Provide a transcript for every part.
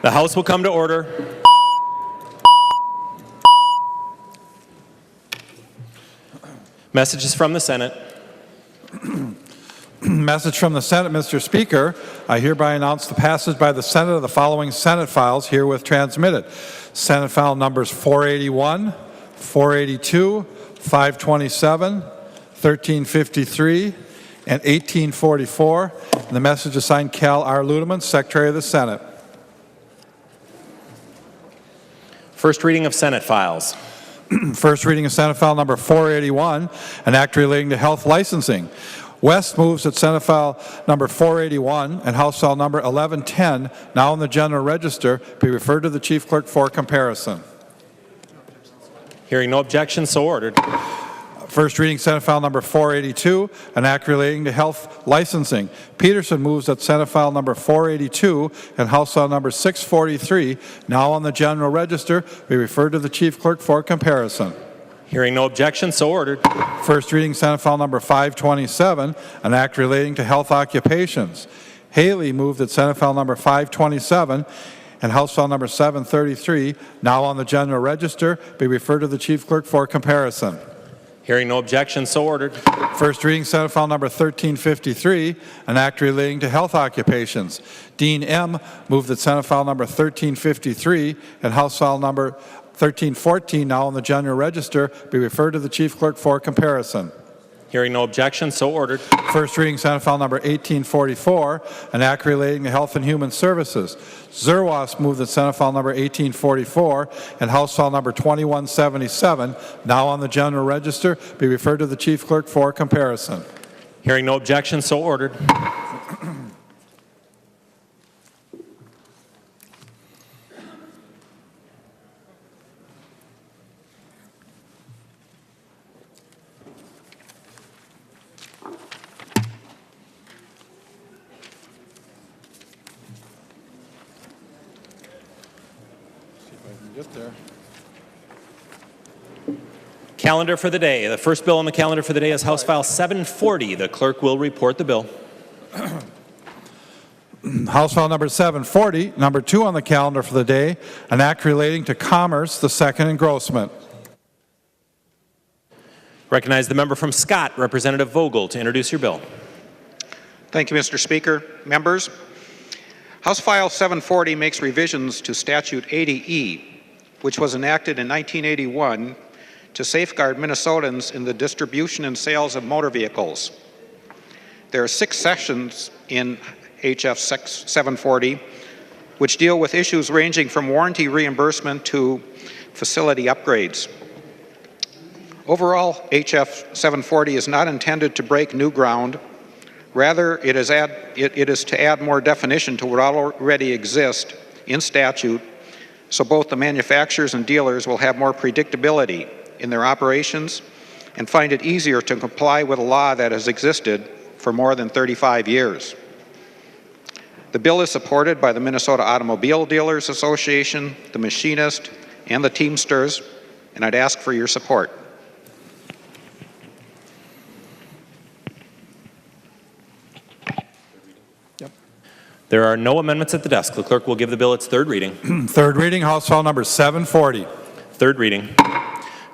The House will come to order. Messages from the Senate. Message from the Senate, Mr. Speaker. I hereby announce the passage by the Senate of the following Senate files herewith transmitted. Senate file numbers 481, 482, 527, 1353, and 1844. And the message is signed Cal R. Loonan, Secretary of the Senate. First reading of Senate files. First reading of Senate file number 481, an act relating to health licensing. West moves that Senate file number 481 and House file number 1110, now in the General Register, be referred to the Chief Clerk for comparison. Hearing no objection, so ordered. First reading Senate file number 482, an act relating to health licensing. Peterson moves that Senate file number 482 and House file number 643, now on the General Register, be referred to the Chief Clerk for comparison. Hearing no objection, so ordered. First reading Senate file number 527, an act relating to health occupations. Haley moved that Senate file number 527 and House file number 733, now on the General Register, be referred to the Chief Clerk for comparison. Hearing no objection, so ordered. First reading Senate file number 1353, an act relating to health occupations. Dean M. moved that Senate file number 1353 and House file number 1314, now on the General Register, be referred to the Chief Clerk for comparison. Hearing no objection, so ordered. First reading Senate file number 1844, an act relating to health and human services. Zerwas moved that Senate file number 1844 and House file number 2177, now on the General Register, be referred to the Chief Clerk for comparison. Hearing no objection, so ordered. Get there. Calendar for the day. The first bill on the calendar for the day is House File 740. The clerk will report the bill. House File number 740, number 2 on the calendar for the day, an act relating to commerce, the second engrossment. Recognize the member from Scott, Representative Vogel, to introduce your bill. Thank you, Mr. Speaker. Members, House File 740 makes revisions to Statute 80E, which was enacted in 1981 to safeguard Minnesotans in the distribution and sales of motor vehicles. There are 6 sections in HF 740 which deal with issues ranging from warranty reimbursement to facility upgrades. Overall, HF 740 is not intended to break new ground. Rather, it is to add more definition to what already exists in statute, so both the manufacturers and dealers will have more predictability in their operations and find it easier to comply with a law that has existed for more than 35 years. The bill is supported by the Minnesota Automobile Dealers Association, the Machinist, and the Teamsters, and I'd ask for your support. There are no amendments at the desk. The clerk will give the bill its third reading. Third reading, House File number 740. Third reading.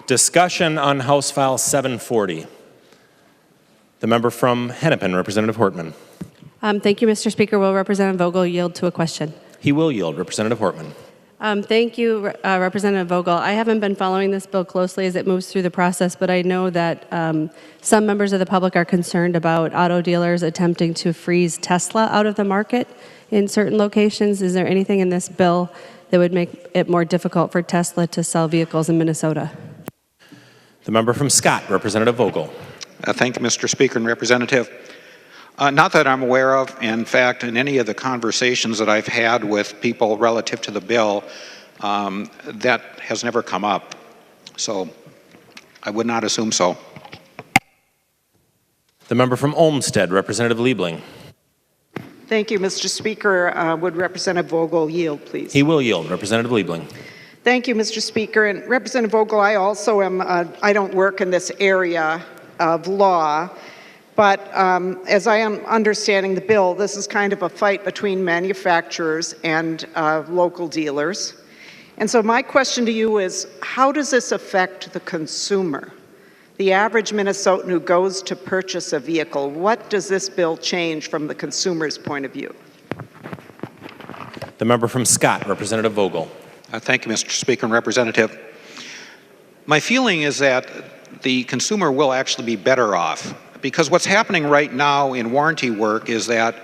Discussion on House File 740. The member from Hennepin, Representative Hortman. Thank you, Mr. Speaker. Will Representative Vogel yield to a question? He will yield. Representative Hortman. Thank you, Representative Vogel. I haven't been following this bill closely as it moves through the process, but I know that some members of the public are concerned about auto dealers attempting to freeze Tesla out of the market in certain locations. Is there anything in this bill that would make it more difficult for Tesla to sell vehicles in Minnesota? The member from Scott, Representative Vogel. Thank you, Mr. Speaker and Representative. Not that I'm aware of. In fact, in any of the conversations that I've had with people relative to the bill, that has never come up. So I would not assume so. The member from Olmsted, Representative Liebling. Thank you, Mr. Speaker. Would Representative Vogel yield, please? He will yield. Representative Liebling. Thank you, Mr. Speaker. And Representative Vogel, I also am, I don't work in this area of law, But as I am understanding the bill, this is kind of a fight between manufacturers and local dealers. And so my question to you is, how does this affect the consumer? The average Minnesotan who goes to purchase a vehicle, what does this bill change from the consumer's point of view? The member from Scott, Representative Vogel. Thank you, Mr. Speaker and Representative. My feeling is that the consumer will actually be better off, because what's happening right now in warranty work is that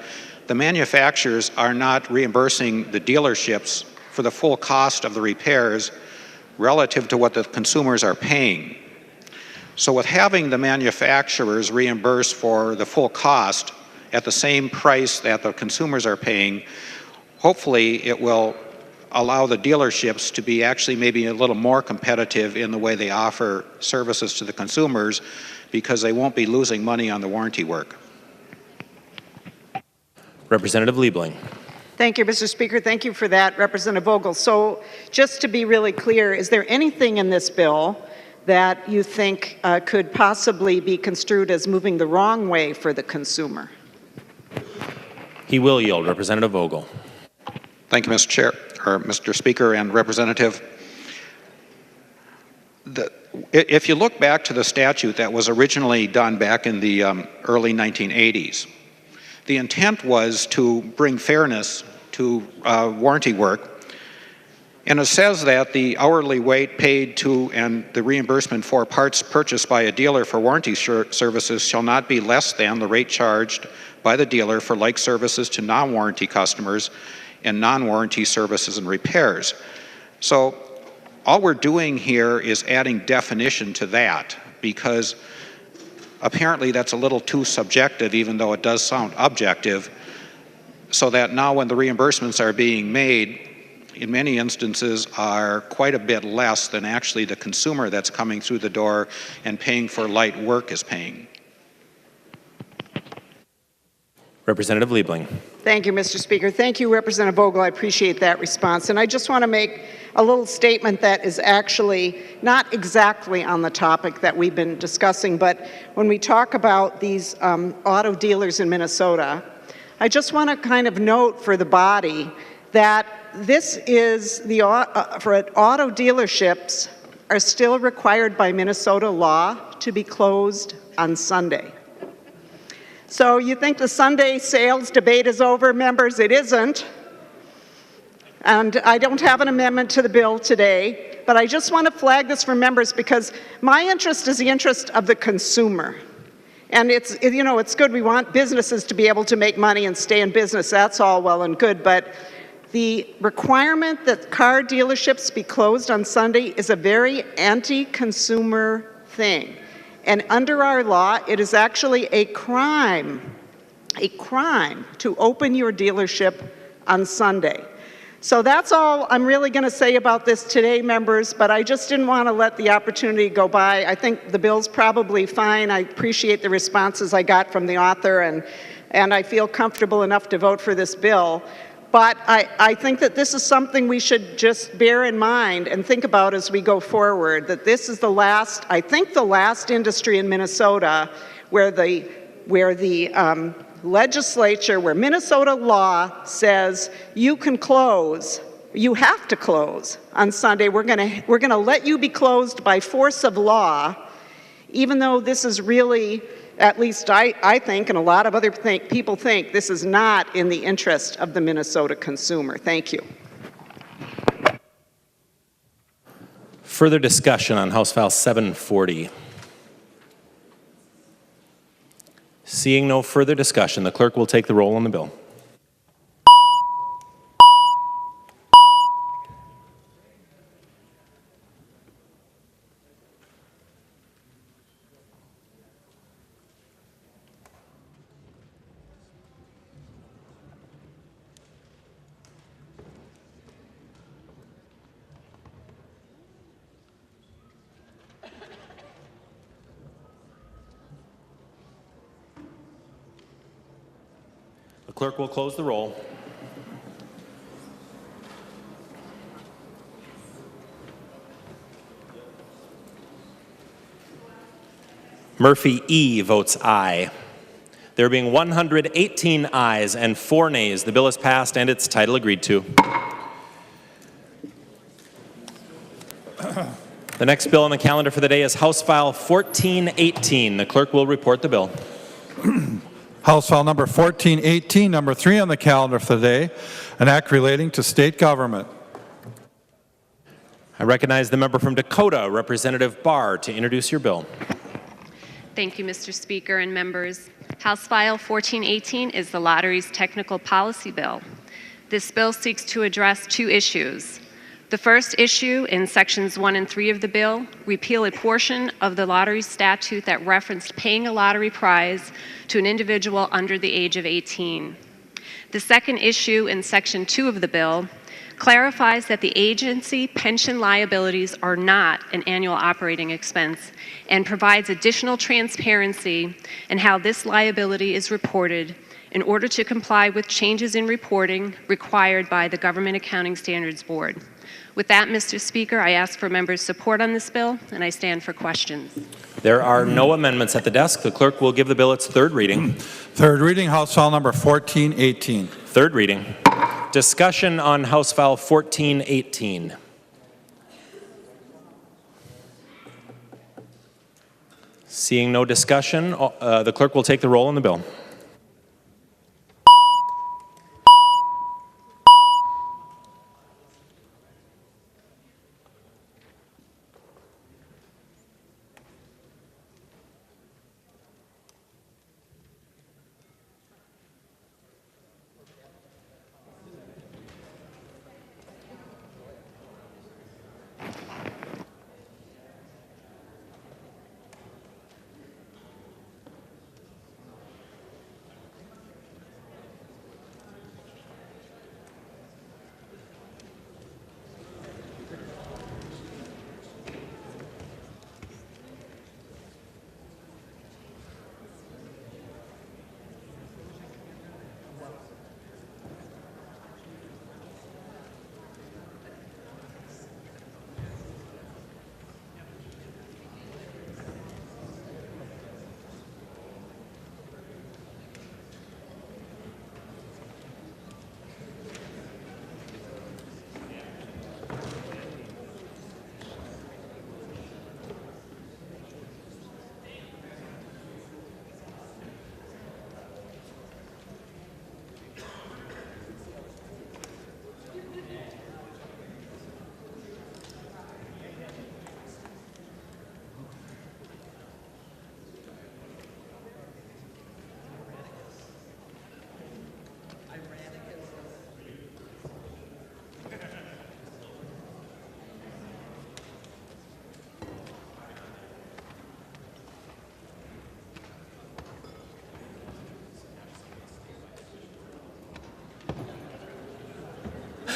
the manufacturers are not reimbursing the dealerships for the full cost of the repairs relative to what the consumers are paying. So with having the manufacturers reimburse for the full cost at the same price that the consumers are paying, hopefully it will allow the dealerships to be actually maybe a little more competitive in the way they offer services to the consumers, because they won't be losing money on the warranty work. Representative Liebling. Thank you, Mr. Speaker. Thank you for that, Representative Vogel. So just to be really clear, is there anything in this bill that you think could possibly be construed as moving the wrong way for the consumer? He will yield. Representative Vogel. Thank you, Mr. Chair, or Mr. Speaker and Representative. If you look back to the statute that was originally done back in the early 1980s, the intent was to bring fairness to warranty work, and it says that the hourly rate paid to and the reimbursement for parts purchased by a dealer for warranty services shall not be less than the rate charged by the dealer for like services to non-warranty customers and non-warranty services and repairs. So all we're doing here is adding definition to that, because apparently that's a little too subjective, even though it does sound objective, so that now when the reimbursements are being made, in many instances are quite a bit less than actually the consumer that's coming through the door and paying for light work is paying. Representative Liebling. Thank you, Mr. Speaker. Thank you, Representative Vogel. I appreciate that response. And I just want to make a little statement that is actually not exactly on the topic that we've been discussing, but when we talk about these auto dealers in Minnesota, I just want to kind of note for the body that this is the for auto dealerships are still required by Minnesota law to be closed on Sunday. So you think the Sunday sales debate is over, members? It isn't. And I don't have an amendment to the bill today, but I just want to flag this for members because my interest is the interest of the consumer. And it's good. We want businesses to be able to make money and stay in business. That's all well and good. But the requirement that car dealerships be closed on Sunday is a very anti-consumer thing. And under our law, it is actually a crime to open your dealership on Sunday. So that's all I'm really going to say about this today, members, but I just didn't want to let the opportunity go by. I think the bill's probably fine. I appreciate the responses I got from the author, and I feel comfortable enough to vote for this bill. But I think that this is something we should just bear in mind and think about as we go forward, that this is the last industry in Minnesota where the legislature, where Minnesota law says you can close, you have to close on Sunday. We're going to let you be closed by force of law, even though this is really, at least I think, and a lot of other people think, this is not in the interest of the Minnesota consumer. Thank you. Further discussion on House File 740. Seeing no further discussion, the clerk will take the roll on the bill. The clerk will close the roll. Murphy E. votes aye. There being 118 ayes and 4 nays, the bill is passed and its title agreed to. The next bill on the calendar for the day is House File 1418. The clerk will report the bill. House File number 1418, number 3 on the calendar for the day, an act relating to state government. I recognize the member from Dakota, Representative Barr, to introduce your bill. Thank you, Mr. Speaker and members. House File 1418 is the Lottery's Technical Policy Bill. This bill seeks to address 2 issues. The first issue, in Sections 1 and 3 of the bill, repeal a portion of the lottery statute that referenced paying a lottery prize to an individual under the age of 18. The second issue, in Section 2 of the bill, clarifies that the agency pension liabilities are not an annual operating expense and provides additional transparency in how this liability is reported in order to comply with changes in reporting required by the Government Accounting Standards Board. With that, Mr. Speaker, I ask for members' support on this bill, and I stand for questions. There are no amendments at the desk. The clerk will give the bill its third reading. Third reading, House File number 1418. Third reading. Discussion on House File 1418. Seeing no discussion, the clerk will take the roll on the bill.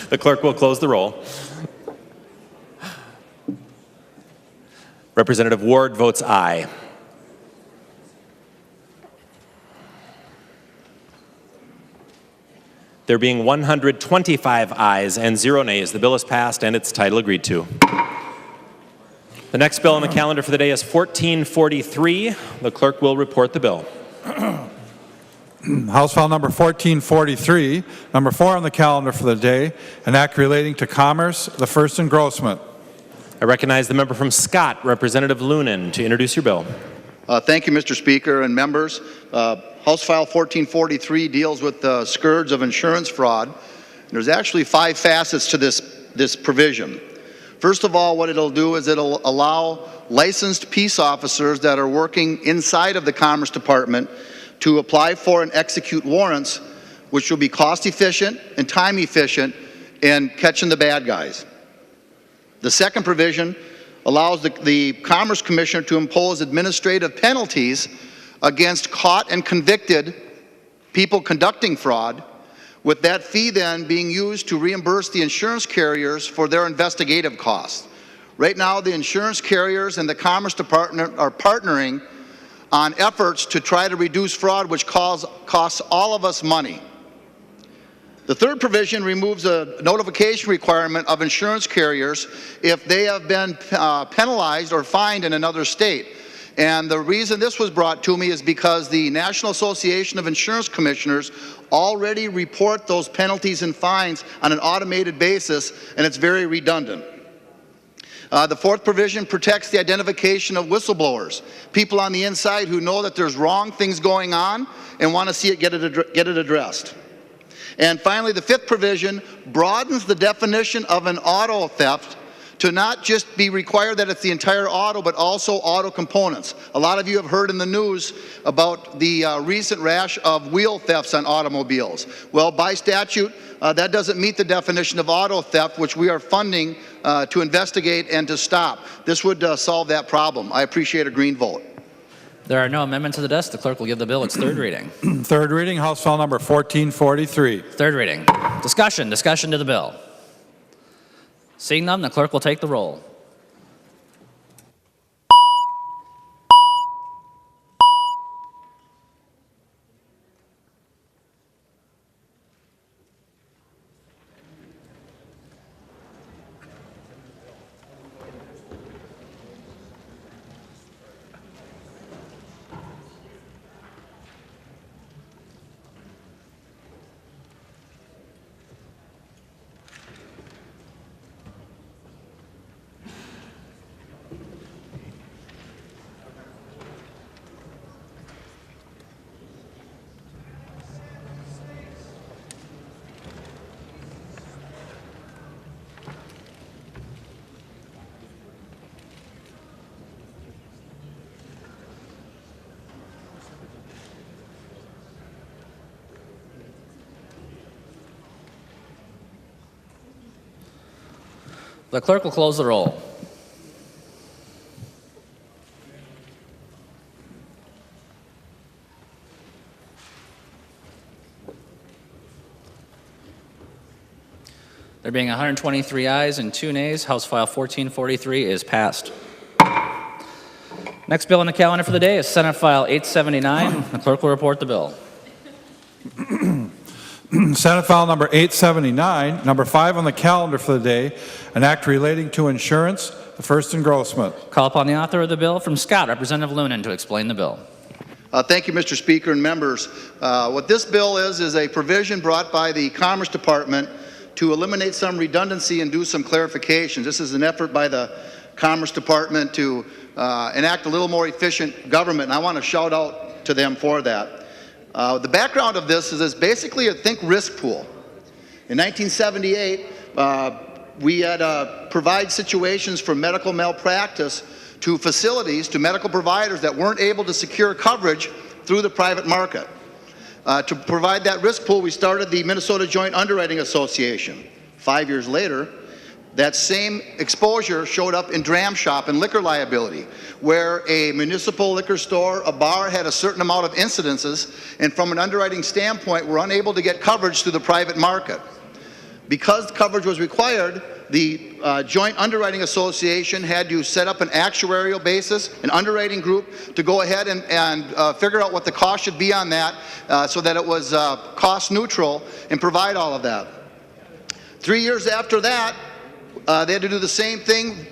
The clerk will close the roll. Representative Ward votes aye. There being 125 ayes and 0 nays, the bill is passed and its title agreed to. The next bill on the calendar for the day is 1443. The clerk will report the bill. House File number 1443, number 4 on the calendar for the day, an act relating to commerce, the first engrossment. I recognize the member from Scott, Representative Loonan, to introduce your bill. Thank you, Mr. Speaker and members. House File 1443 deals with the scourge of insurance fraud. There's actually 5 facets to this provision. First of all, what it'll do is it'll allow licensed peace officers that are working inside of the Commerce Department to apply for and execute warrants, which will be cost efficient and time efficient in catching the bad guys. The second provision allows the Commerce Commissioner to impose administrative penalties against caught and convicted people conducting fraud, with that fee then being used to reimburse the insurance carriers for their investigative costs. Right now, the insurance carriers and the Commerce Department are partnering on efforts to try to reduce fraud, which costs all of us money. The third provision removes a notification requirement of insurance carriers if they have been penalized or fined in another state. And the reason this was brought to me is because the National Association of Insurance Commissioners already report those penalties and fines on an automated basis, and it's very redundant. The fourth provision protects the identification of whistleblowers, people on the inside who know that there's wrong things going on and want to see it get it addressed. And finally, the fifth provision broadens the definition of an auto theft to not just be required that it's the entire auto, but also auto components. A lot of you have heard in the news about the recent rash of wheel thefts on automobiles. Well, by statute, that doesn't meet the definition of auto theft, which we are funding to investigate and to stop. This would solve that problem. I appreciate a green vote. There are no amendments to the desk. The clerk will give the bill its third reading. Third reading, House File Number 1443. Third reading. Discussion to the bill. Seeing none, the clerk will take the roll. The clerk will close the roll. There being 123 ayes and 2 nays, House File 1443 is passed. Next bill on the calendar for the day is Senate File 879. The clerk will report the bill. Senate File Number 879, number 5 on the calendar for the day, an act relating to insurance, the first engrossment. Call upon the author of the bill from Scott, Representative Loonan, to explain the bill. Thank you, Mr. Speaker and members. What this bill is a provision brought by the Commerce Department to eliminate some redundancy and do some clarifications. This is an effort by the Commerce Department to enact a little more efficient government, and I want to shout out to them for that. The background of this is basically a think risk pool. In 1978, we had provide situations for medical malpractice to facilities, to medical providers that weren't able to secure coverage through the private market. To provide that risk pool, we started the Minnesota Joint Underwriting Association. 5 years later, that same exposure showed up in dram shop and liquor liability, where a municipal liquor store, a bar, had a certain amount of incidences, and from an underwriting standpoint, were unable to get coverage through the private market. Because coverage was required, the Joint Underwriting Association had to set up an actuarial basis, an underwriting group, to go ahead and figure out what the cost should be on that so that it was cost neutral and provide all of that. 3 years after that, they had to do the same thing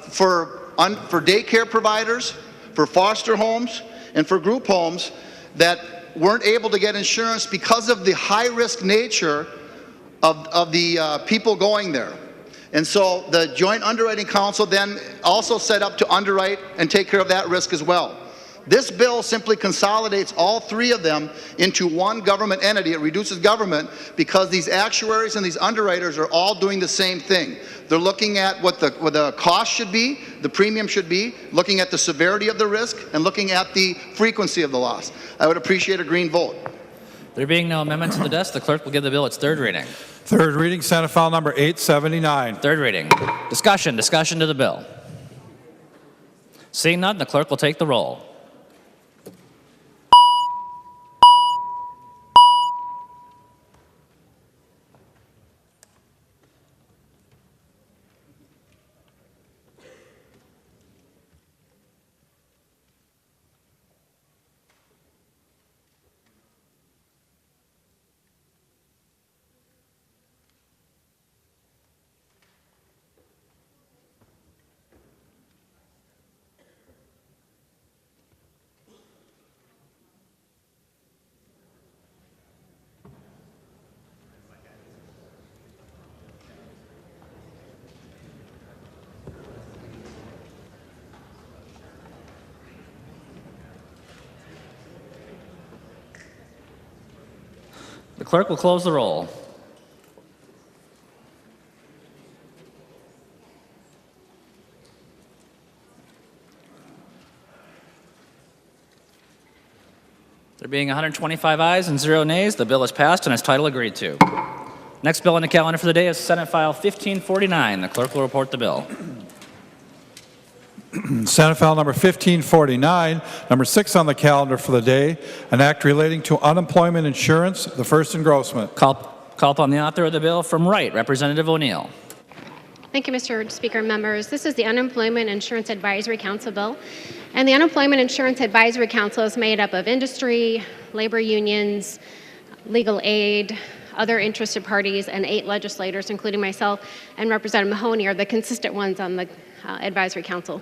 for daycare providers, for foster homes, and for group homes that weren't able to get insurance because of the high-risk nature of the people going there. And so the Joint Underwriting Council then also set up to underwrite and take care of that risk as well. This bill simply consolidates all three of them into one government entity. It reduces government because these actuaries and these underwriters are all doing the same thing. They're looking at what the cost should be, the premium should be, looking at the severity of the risk, and looking at the frequency of the loss. I would appreciate a green vote. There being no amendments to the desk, the clerk will give the bill its third reading. Third reading, Senate File Number 879. Third reading. Discussion to the bill. Seeing none, the clerk will take the roll. The clerk will close the roll. There being 125 ayes and 0 nays, the bill is passed and its title agreed to. Next bill on the calendar for the day is Senate File 1549. The clerk will report the bill. Senate File number 1549, number 6 on the calendar for the day, an act relating to unemployment insurance, the first engrossment. Call upon the author of the bill from Wright, Representative O'Neill. Thank you, Mr. Speaker and members. This is the Unemployment Insurance Advisory Council bill. And the Unemployment Insurance Advisory Council is made up of industry, labor unions, legal aid, other interested parties, and 8 legislators, including myself and Representative Mahoney, are the consistent ones on the Advisory Council.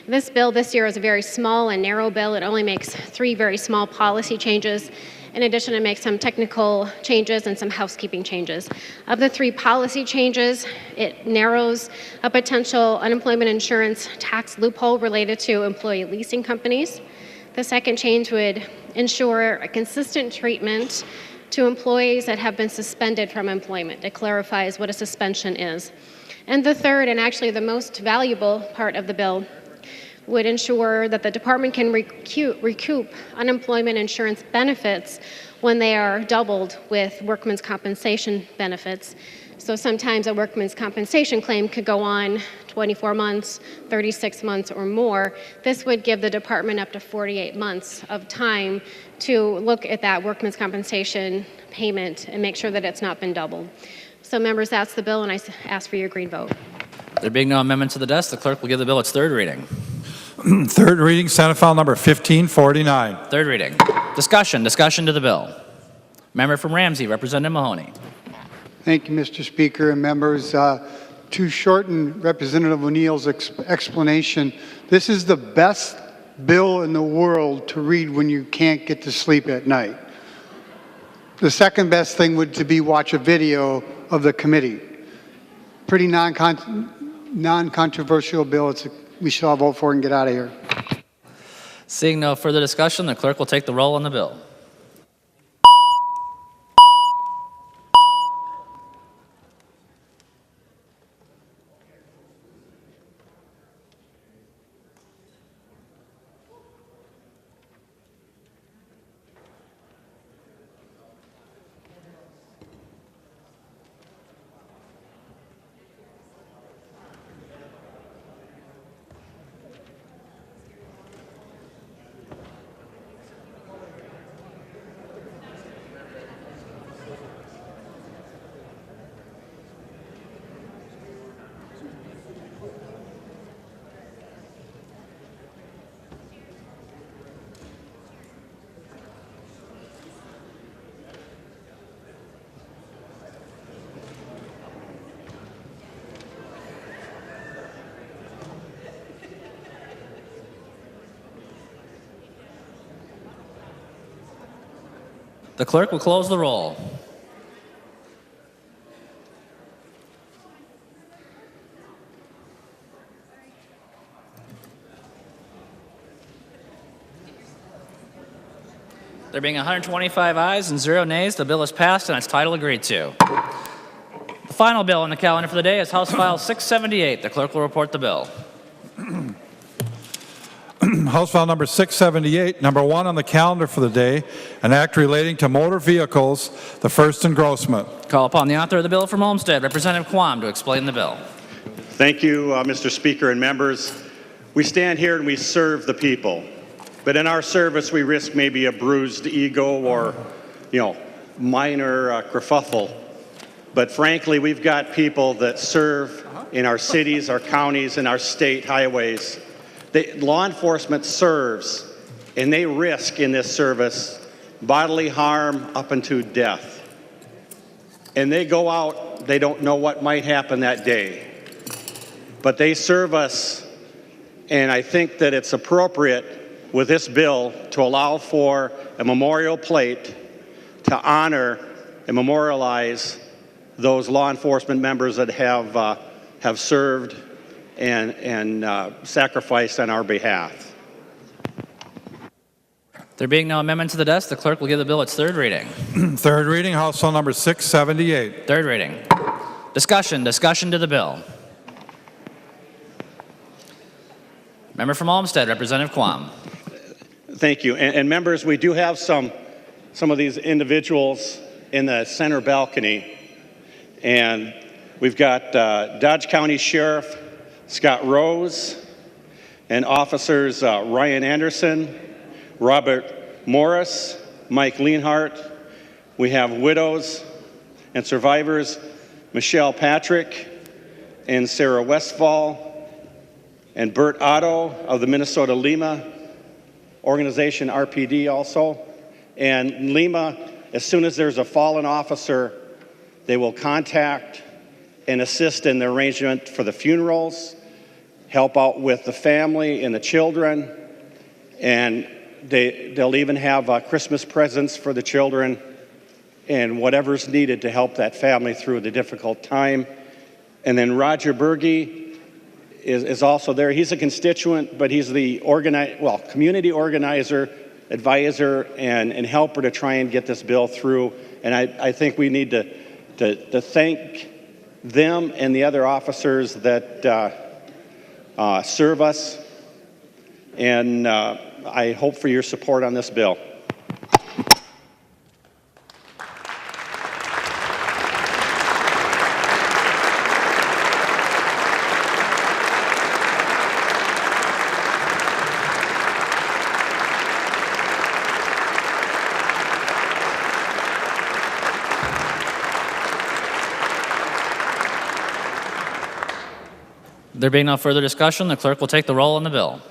This bill this year is a very small and narrow bill. It only makes 3 very small policy changes. In addition, it makes some technical changes and some housekeeping changes. Of the 3 policy changes, it narrows a potential unemployment insurance tax loophole related to employee leasing companies. The second change would ensure a consistent treatment to employees that have been suspended from employment. It clarifies what a suspension is. And the third, and actually the most valuable part of the bill, would ensure that the department can recoup unemployment insurance benefits when they are doubled with workman's compensation benefits. So sometimes a workman's compensation claim could go on 24 months, 36 months, or more. This would give the department up to 48 months of time to look at that workman's compensation payment and make sure that it's not been doubled. So members, that's the bill, and I ask for your green vote. There being no amendment to the desk, the clerk will give the bill its third reading. Third reading, Senate File number 1549. Third reading. Discussion to the bill. Member from Ramsey, Representative Mahoney. Thank you, Mr. Speaker and members. To shorten Representative O'Neill's explanation, this is the best bill in the world to read when you can't get to sleep at night. The second best thing would to be watch a video of the committee. Pretty non-controversial bill. We should all vote for it and get out of here. Seeing no further discussion, the clerk will take the roll on the bill. The clerk will close the roll. There being 125 ayes and 0 nays, the bill is passed and its title agreed to. The final bill on the calendar for the day is House File 678. The clerk will report the bill. House File number 678, number 1 on the calendar for the day, an act relating to motor vehicles, the first engrossment. Call upon the author of the bill from Olmsted, Representative Quam, to explain the bill. Thank you, Mr. Speaker and members. We stand here and we serve the people. But in our service, we risk maybe a bruised ego or, minor kerfuffle. But frankly, we've got people that serve in our cities, our counties, and our state highways. Law enforcement serves, and they risk in this service bodily harm up unto death. And they go out, they don't know what might happen that day. But they serve us, and I think that it's appropriate with this bill to allow for a memorial plate to honor and memorialize those law enforcement members that have served and sacrificed on our behalf. There being no amendment to the desk, the clerk will give the bill its third reading. Third reading, House Bill number 678. Third reading. Discussion to the bill. Member from Olmsted, Representative Quam. Thank you. And members, we do have some of these individuals in the center balcony. And we've got Dodge County Sheriff Scott Rose and officers Ryan Anderson, Robert Morris, Mike Leanhart. We have widows and survivors Michelle Patrick and Sarah Westfall, and Bert Otto of the Minnesota Lima organization, RPD also. And Lima, as soon as there's a fallen officer, they will contact and assist in the arrangement for the funerals, help out with the family and the children, and they'll even have Christmas presents for the children and whatever's needed to help that family through the difficult time. And then Roger Berge is also there. He's a constituent, but he's the community organizer, advisor, and helper to try and get this bill through. And I think we need to thank them and the other officers that serve us. And I hope for your support on this bill. There being no further discussion, the clerk will take the roll on the bill.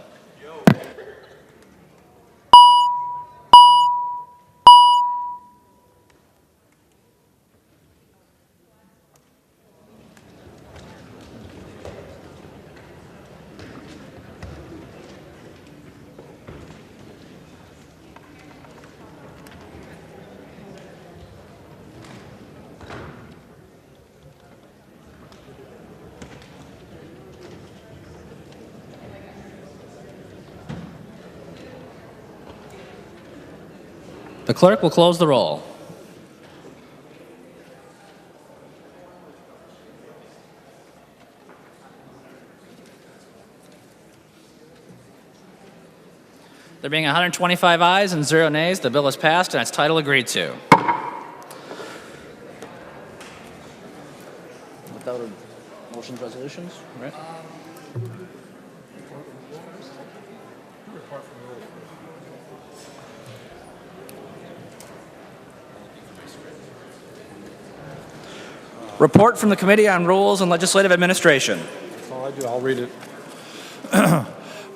The clerk will close the roll. There being 125 ayes and 0 nays, the bill is passed and its title agreed to. Without motions, resolutions, right? Report from the Committee on Rules and Legislative Administration. That's all I do. I'll read it.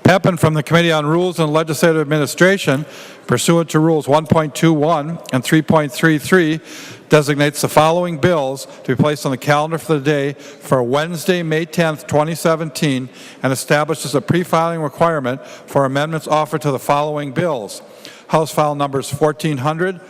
Pepin from the Committee on Rules and Legislative Administration, pursuant to Rules 1.21 and 3.33, designates the following bills to be placed on the calendar for the day for Wednesday, May 10th, 2017, and establishes a pre-filing requirement for amendments offered to the following bills. House File numbers 1400,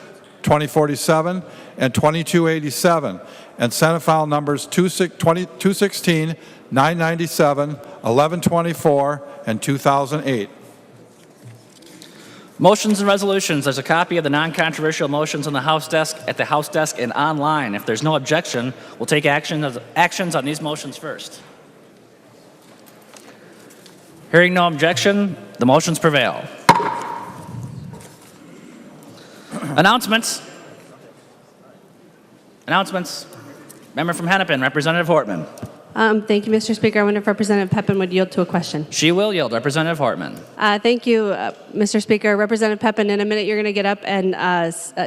2047, and 2287, and Senate File numbers 216, 997, 1124, and 2008. Motions and resolutions. There's a copy of the non-controversial motions on the House desk, at the House desk, and online. If there's no objection, we'll take actions on these motions first. Hearing no objection, the motions prevail. Announcements. Member from Hennepin, Representative Hortman. Thank you, Mr. Speaker. I wonder if Representative Pepin would yield to a question. She will yield. Representative Hortman. Thank you, Mr. Speaker. Representative Pepin, in a minute you're going to get up and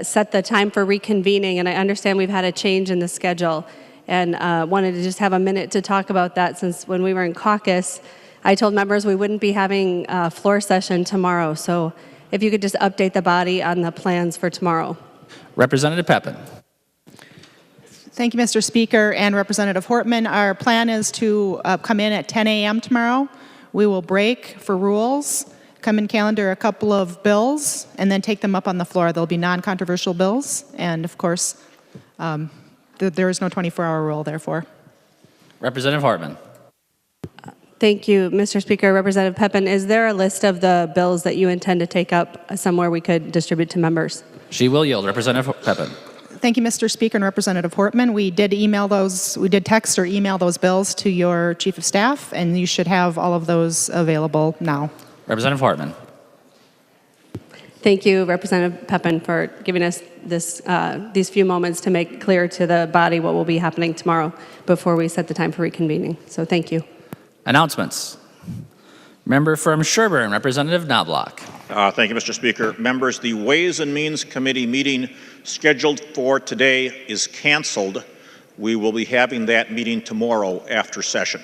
set the time for reconvening, and I understand we've had a change in the schedule, and wanted to just have a minute to talk about that, since when we were in caucus, I told members we wouldn't be having a floor session tomorrow, so if you could just update the body on the plans for tomorrow. Representative Pepin. Thank you, Mr. Speaker and Representative Hortman. Our plan is to come in at 10 a.m. tomorrow. We will break for rules, come in calendar a couple of bills, and then take them up on the floor. There'll be non-controversial bills, and of course, there is no 24-hour rule, therefore. Representative Hortman. Thank you, Mr. Speaker. Representative Pepin, is there a list of the bills that you intend to take up somewhere we could distribute to members? She will yield. Representative Pepin. Thank you, Mr. Speaker and Representative Hortman. We did text or email those bills to your Chief of Staff, and you should have all of those available now. Representative Hortman. Thank you, Representative Pepin, for giving us these few moments to make clear to the body what will be happening tomorrow before we set the time for reconvening. So thank you. Announcements. Member from Sherburne, Representative Knobloch. Thank you, Mr. Speaker. Members, the Ways and Means Committee meeting scheduled for today is canceled. We will be having that meeting tomorrow after session.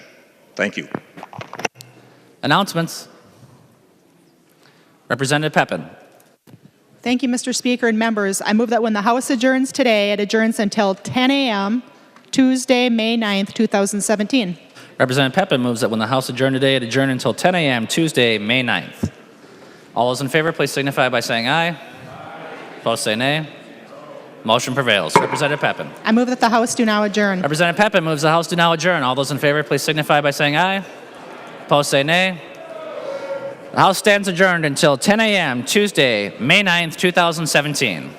Thank you. Announcements. Representative Pepin. Thank you, Mr. Speaker and members. I move that when the House adjourns today, it adjourns until 10 a.m. Tuesday, May 9th, 2017. Representative Pepin moves that when the House adjourn today, it adjourn until 10 a.m. Tuesday, May 9th. All those in favor, please signify by saying aye. Opposed, say nay. Motion prevails. Representative Pepin. I move that the House do now adjourn. Representative Pepin moves the House do now adjourn. All those in favor, please signify by saying aye. Opposed, say nay. The House stands adjourned until 10 a.m. Tuesday, May 9th, 2017.